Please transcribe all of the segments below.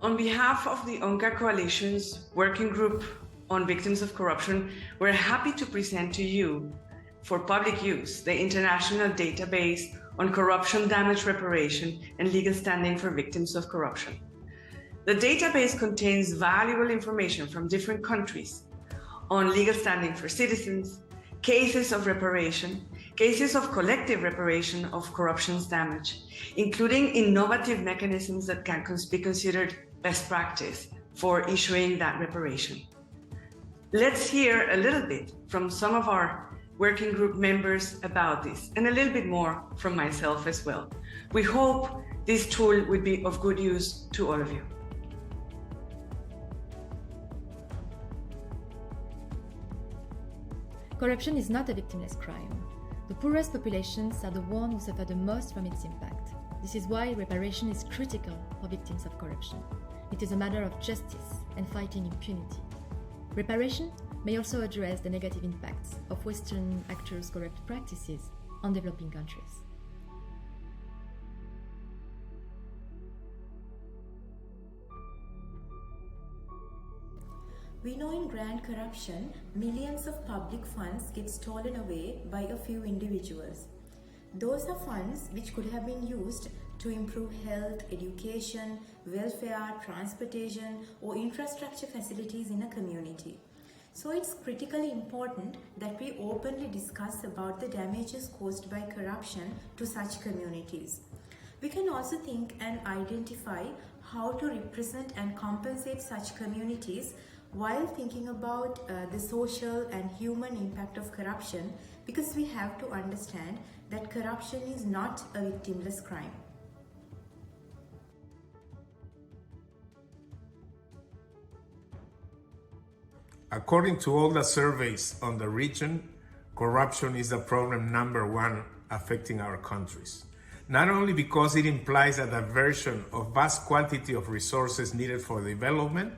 On behalf of the UNCAC Coalition's Working Group on Victims of Corruption, we're happy to present to you, for public use, the International Database on Corruption Damage Reparation and Legal Standing for Victims of Corruption. The database contains valuable information from different countries on legal standing for citizens, cases of reparation, cases of collective reparation of corruption's damage, including innovative mechanisms that can be considered best practice for issuing that reparation. Let's hear a little bit from some of our working group members about this, and a little bit more from myself as well. We hope this tool will be of good use to all of you. Corruption is not a victimless crime. The poorest populations are the ones who suffer the most from its impact. This is why reparation is critical for victims of corruption. It is a matter of justice and fighting impunity. Reparation may also address the negative impacts of Western actors' corrupt practices on developing countries. We know in grand corruption, millions of public funds get stolen away by a few individuals. Those are funds which could have been used to improve health, education, welfare, transportation, or infrastructure facilities in a community. So it's critically important that we openly discuss about the damages caused by corruption to such communities. We can also think and identify how to represent and compensate such communities while thinking about the social and human impact of corruption, because we have to understand that corruption is not a victimless crime. According to all the surveys on the region, corruption is the problem #1 affecting our countries. Not only because it implies a diversion of vast quantity of resources needed for development,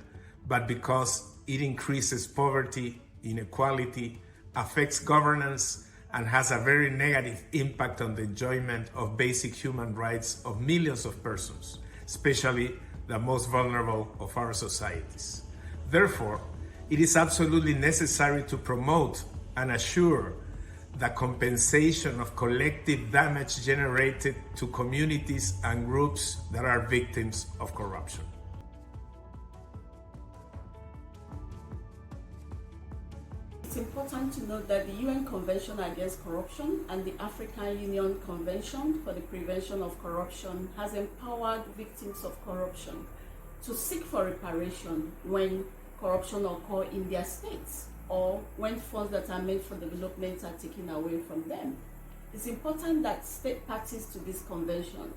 but because it increases poverty, inequality, affects governance, and has a very negative impact on the enjoyment of basic human rights of millions of persons, especially the most vulnerable of our societies. Therefore, it is absolutely necessary to promote and assure the compensation of collective damage generated to communities and groups that are victims of corruption. It's important to note that the UN Convention Against Corruption and the African Union Convention for the Prevention of Corruption has empowered victims of corruption to seek for reparation when corruption occurs in their states or when funds that are meant for development are taken away from them. It's important that state parties to this convention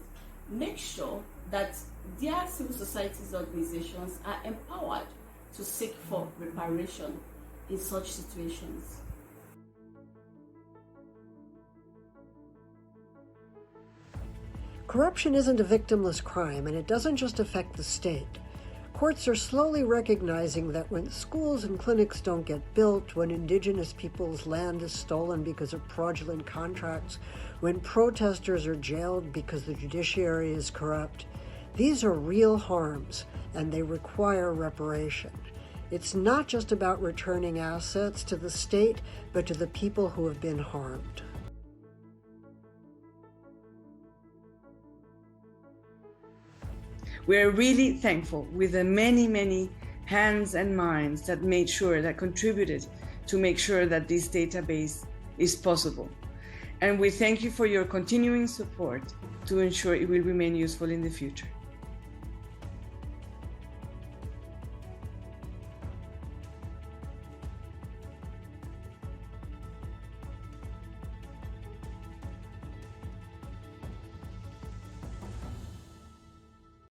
make sure that their civil society organizations are empowered to seek for reparation in such situations. Corruption isn't a victimless crime, and it doesn't just affect the state. Courts are slowly recognizing that when schools and clinics don't get built, when indigenous people's land is stolen because of fraudulent contracts, when protesters are jailed because the judiciary is corrupt, these are real harms and they require reparation. It's not just about returning assets to the state, but to the people who have been harmed. We're really thankful with the many hands and minds that made sure, that contributed to make sure that this database is possible. And we thank you for your continuing support to ensure it will remain useful in the future.